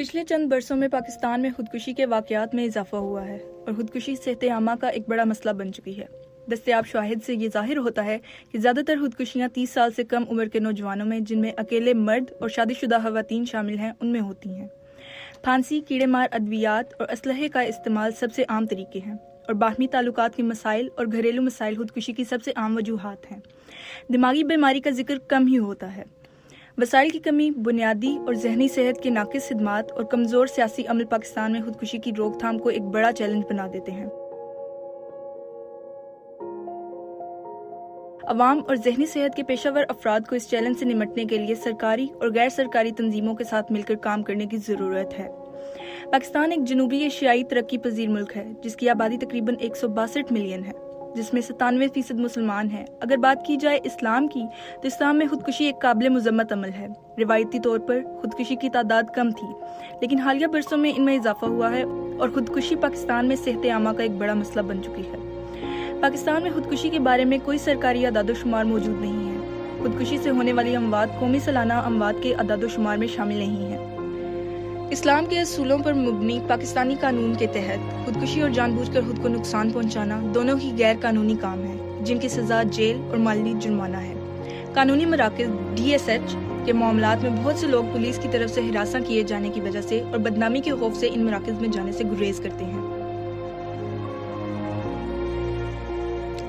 पिछले चंद बरसों में पाकिस्तान में खुदकुशी के वाकयात में इजाफा हुआ है और खुदकुशी सेहत आमा का एक बड़ा मसला बन चुकी है। दस्तयाब शवाहिद से ये जाहिर होता है कि ज़्यादातर खुदकुशियाँ 30 साल से कम उम्र के नौजवानों में, जिनमें अकेले मर्द और शादीशुदा खवातीन शामिल हैं, उनमें होती हैं। फांसी, कीड़े मार अद्वियात और असलहे का इस्तेमाल सबसे आम तरीके हैं और बाहमी ताल्लुकात के मसाइल और घरेलू मसाइल खुदकुशी की सबसे आम वजूहात हैं। दिमागी बीमारी का जिक्र कम ही होता है। वसाइल की कमी, बुनियादी और जहनी सेहत के नाकिस खिदमात और कमज़ोर सियासी अमल पाकिस्तान में खुदकुशी की रोकथाम को एक बड़ा चैलेंज बना देते हैं। अवाम और जहनी सेहत के पेशावर अफराद को इस चैलेंज से निमटने के लिए सरकारी और गैर सरकारी तंजीमों के साथ मिलकर काम करने की ज़रूरत है। पाकिस्तान एक जनूबी एशियाई तरक्की पजीर मुल्क है जिसकी आबादी तकरीबन 162 मिलियन है, जिसमें 97% मुसलमान हैं। अगर बात की जाए इस्लाम की, तो इस्लाम में खुदकुशी एक काबिल मुजम्मत अमल है। रिवायती तौर पर खुदकुशी की तादाद कम थी, लेकिन हालिया बरसों में इनमें इजाफा हुआ है और खुदकुशी पाकिस्तान में सेहत आमा का एक बड़ा मसला बन चुकी है। पाकिस्तान में खुदकुशी के बारे में कोई सरकारी अदादोशुमार मौजूद नहीं है। खुदकुशी से होने वाली अमवात कौमी सालाना अमवात के अदादोशुमार में शामिल नहीं है। इस्लाम के असूलों पर मुबनी पाकिस्तानी कानून के तहत खुदकुशी और जानबूझकर खुद को नुकसान पहुंचाना दोनों ही गैर कानूनी काम है, जिनकी सजा जेल और माली जुर्माना है। कानूनी मराकज़ DSH के मामलात में बहुत से लोग पुलिस की तरफ से हिरासा किए जाने की वजह से और बदनामी के खौफ से इन मराकज़ में जाने से गुरेज करते हैं।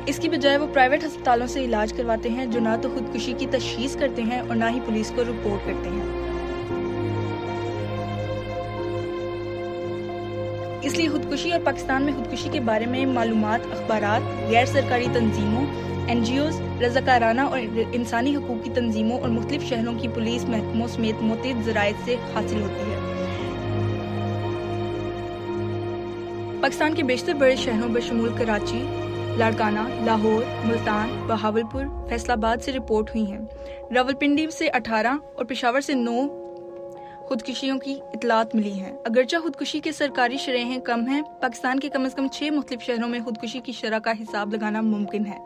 इसकी बजाय वो प्राइवेट अस्पतालों से इलाज करवाते हैं, जो ना तो खुदकुशी की तशखीस करते हैं और ना ही पुलिस को रिपोर्ट करते हैं। इसलिए खुदकुशी और पाकिस्तान में खुदकुशी के बारे में मालूमात अखबारात, गैर सरकारी तंजीमों, NGOs, रज़ाकाराना और इंसानी हकूक़ की तंजीमों और मुख्तलिफ शहरों की पुलिस महकमों समेत मुतअद्दिद ज़राए से हासिल होती है। पाकिस्तान के बेशतर बड़े शहरों बशमूल कराची, लाड़काना, लाहौर, मुल्तान, बहावलपुर, फैसलाबाद से रिपोर्ट हुई हैं। रावलपिंडी से 18 और पेशावर से 9 खुदकुशियों की इतलात मिली हैं। अगरचे खुदकुशी के सरकारी शरहें कम हैं, पाकिस्तान के कम से कम 6 मुख्तलिफ शहरों में खुदकुशी की शरह का हिसाब लगाना मुमकिन है।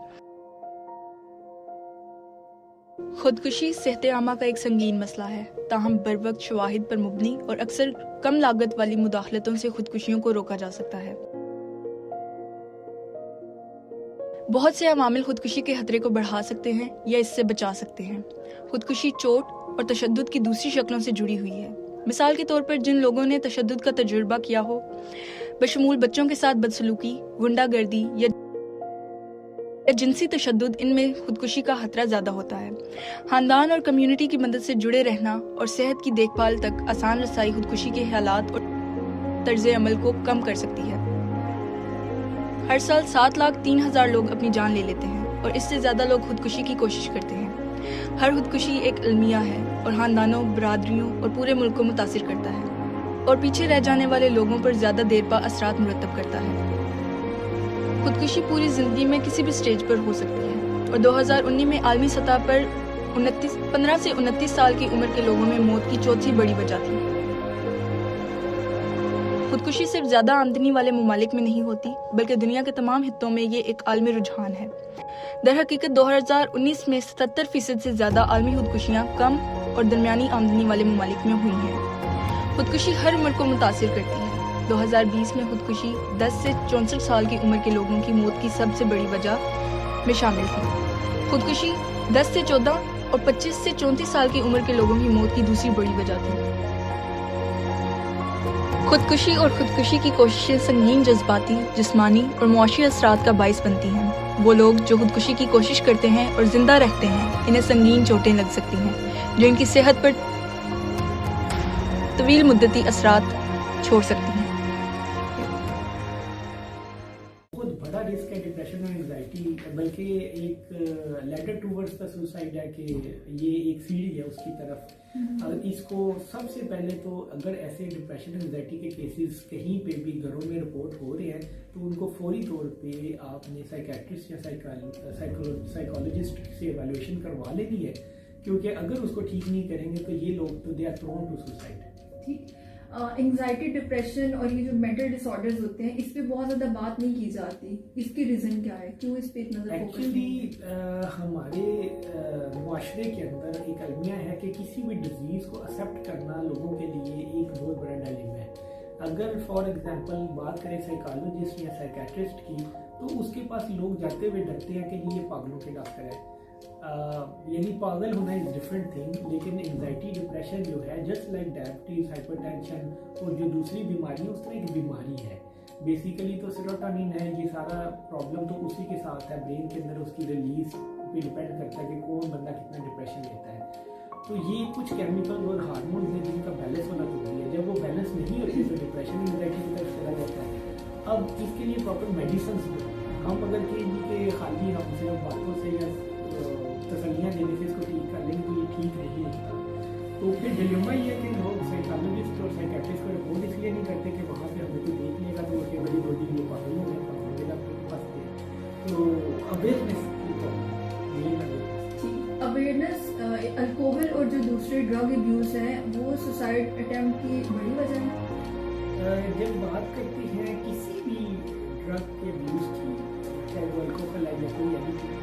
खुदकुशी सेहत आमा का एक संगीन मसला है, ताहम बर वक्त शवाहिद पर मुबनी और अक्सर कम लागत वाली मुदाखलतों से खुदकुशियों को रोका जा सकता है। बहुत से अवामिल खुदकुशी के खतरे को बढ़ा सकते हैं या इससे बचा सकते हैं। खुदकुशी चोट और तशद्दुद की दूसरी शक्लों से जुड़ी हुई है। मिसाल के तौर पर जिन लोगों ने तशद्दुद का तजुर्बा किया हो, बशमूल बच्चों के साथ बदसलूकी, गुंडागर्दी या जिनसी तशद्दुद, इनमें खुदकुशी का खतरा ज्यादा होता है। खानदान और कम्युनिटी की मदद से जुड़े रहना और सेहत की देखभाल तक आसान रसाई खुदकुशी के हालात और तर्ज अमल को कम कर सकती है। हर साल 7,03,000 लोग अपनी जान ले लेते हैं और इससे ज्यादा लोग खुदकुशी की कोशिश करते हैं। हर खुदकुशी एक अलमिया है और खानदानों, बरादरियों और पूरे मुल्क को मुतासिर करता है और पीछे रह जाने वाले लोगों पर ज्यादा देर पा असरात मुरतब करता है। खुदकुशी पूरी जिंदगी में किसी भी स्टेज पर हो सकती है और 2019 में आलमी सतह पर 15 से 29 साल की उम्र के लोगों में मौत की चौथी बड़ी वजह थी। खुदकुशी सिर्फ ज्यादा आमदनी वाले ममालिक में नहीं होती, बल्कि दुनिया के तमाम हिस्सों में ये एक आलमी रुझान है। दर हकीकत 2019 में 77% से ज्यादा आलमी खुदकुशियाँ कम और दरमियानी आमदनी वाले ममालिक में हुई हैं। खुदकुशी हर उम्र को मुतासिर करती है। 2020 में खुदकुशी 10 से 64 साल की उम्र के लोगों की मौत की सबसे बड़ी वजह में शामिल थी। खुदकुशी 10 से 14 और 25 से 34 साल की उम्र के लोगों की मौत की दूसरी बड़ी वजह थी। खुदकुशी और खुदकुशी की कोशिशें संगीन जज्बाती, जिस्मानी और मुआशी असरात का बाइस बनती हैं। वो लोग जो खुदकुशी की कोशिश करते हैं और जिंदा रहते हैं, इन्हें संगीन चोटें लग सकती हैं जो इनकी सेहत पर तवील मुद्दती असरात छोड़ सकती हैं। बहुत बड़ा रिस्क है डिप्रेशन और एंजाइटी, बल्कि एक लेटर टूवर्ड्स द सुसाइड है कि ये एक सीढ़ी है उसकी तरफ। इसको सबसे पहले तो अगर ऐसे डिप्रेशन और एंजाइटी के केसेस कहीं पे भी घरों में रिपोर्ट हो रहे हैं तो उनको फौरी तौर पे आपने साइकेट्रिस्ट या साइकोलॉजिस्ट से एवेल्युएशन करवा लेनी है, क्योंकि अगर उसको ठीक नहीं करेंगे तो ये लोग तो they are prone to suicide. ठीक, एंजाइटी, डिप्रेशन और ये जो मेंटल डिसऑर्डर्स होते हैं, इस पे बहुत ज्यादा बात नहीं की जाती। इसकी रीजन क्या है, क्यों इस पे इतना एक्चुअली हमारे मुआशरे के अंदर एक अलमिया है कि किसी भी डिजीज़ को एक्सेप्ट करना लोगों के लिए एक बहुत बड़ा डायलेमा है। अगर फॉर एग्जांपल बात करें साइकोलॉजिस्ट या साइकेट्रिस्ट की, तो उसके पास लोग जाते हुए डरते हैं कि जी ये पागलों के डॉक्टर है। यानी पागल होना इज़ डिफरेंट थिंग, लेकिन एंजाइटी डिप्रेशन जो है जस्ट लाइक डायबिटीज़, हाइपरटेंशन और जो दूसरी बीमारी है उस तरह की बीमारी है। बेसिकली तो सेरोटोनिन है, ये सारा प्रॉब्लम तो उसी के साथ है, ब्रेन के अंदर उसकी रिलीज पे डिपेंड करता है कि कौन बंदा कितना डिप्रेशन लेता है। तो ये कुछ केमिकल और हार्मोन हैं जिनका बैलेंस होना जरूरी है। जब वो बैलेंस नहीं होती तो डिप्रेशन एंजाइटी की तरफ चला जाता है। अब इसके लिए प्रॉपर मेडिसिन हम अगर कहेंगे कि खाली हम सिर्फ बातों से या तसलियाँ देने से इसको ठीक कर लेंगे तो ये ठीक नहीं होता। तो फिर डिलेमा ये है कि लोग साइकोलॉजिस्ट और साइकेट्रिस्ट को रिपोर्ट इसलिए नहीं करते कि वहाँ पे हमें कोई देख लेगा तो उसके बड़ी 2 दिन ये पागल हो गए डॉक्टर के पास गए। तो अवेयरनेस की प्रॉब्लम, अवेयरनेस, अल्कोहल और जो दूसरे ड्रग अब्यूज़ हैं वो सुसाइड अटेम्प्ट की बड़ी वजह है। जब बात करते हैं किसी भी ड्रग के अब्यूज़ की, चाहे वो अल्कोहल है या कोई एडिक्शन,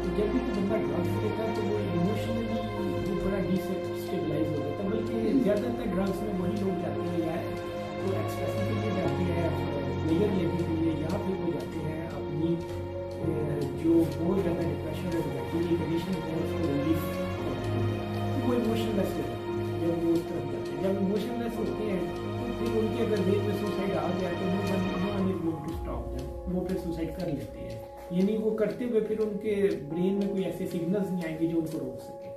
तो जब भी कोई बंदा ड्रग्स लेता है तो वो इमोशनली वो बड़ा डिस्टेबलाइज हो जाता है। बल्कि ज़्यादातर ड्रग्स में वही लोग जाते हैं या तो एक्सप्रेशन के लिए जाते हैं, प्लेयर लेने के लिए, या फिर वो जाते हैं अपनी जो बहुत ज़्यादा डिप्रेशन और एंजाइटी की कंडीशन है उसको रिलीफ करते हैं। वो इमोशनलेस होता है जब वो उस तरफ जाते हैं। जब इमोशनलेस होते हैं तो फिर उनके अगर देर में सुसाइड आ जाए तो वो टू स्टॉप देम, वो फिर सुसाइड कर लेते हैं। यानी वो करते हुए फिर उनके ब्रेन में कोई ऐसे सिग्नल्स नहीं आएंगे जो उनको रोक सके।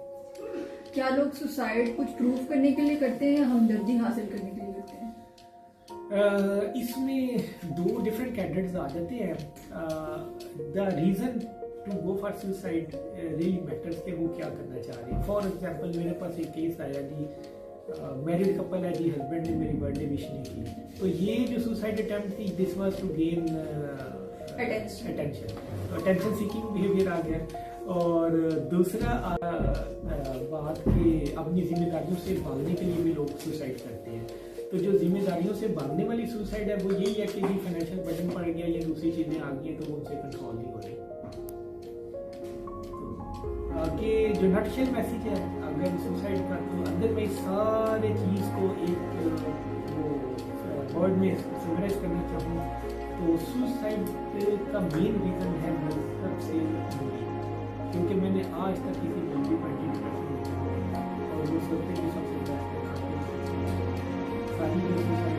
क्या लोग सुसाइड कुछ प्रूव करने के लिए करते हैं या हमदर्दी हासिल करने के लिए करते हैं? इसमें 2 डिफरेंट कैंडिडेट्स आ जाते हैं। The reason to go for suicide really matters कि वो क्या करना चाह रहे हैं। फॉर एग्जांपल मेरे पास एक केस आया जी, मैरिड कपल है जी, हस्बैंड ने मेरी बर्थडे विश नहीं की, तो ये जो सुसाइड अटेम्प्ट थी this was to gain attention seeking behaviour आ गया। और दूसरा बात कि अपनी जिम्मेदारियों से भागने के लिए भी लोग सुसाइड करते हैं। तो जो जिम्मेदारियों से भागने वाली सुसाइड है वो यही है कि जी फाइनेंशियल बर्डन पड़ गया या दूसरी चीज़ें आ गई तो वो उनसे कंट्रोल नहीं हो रही। तो आगे जो नटशेल मैसेज है अगर सुसाइड का, तो अदरवाइज सारे चीज़ को एक वर्ड में समराइज करना चाहूँ तो सुसाइड का मेन रीज़न है मजहब से दूरी। क्योंकि मैंने आज तक किसी मूवी पर और वो सोचते हैं कि सबसे बेस्ट सारी जो सुसाइड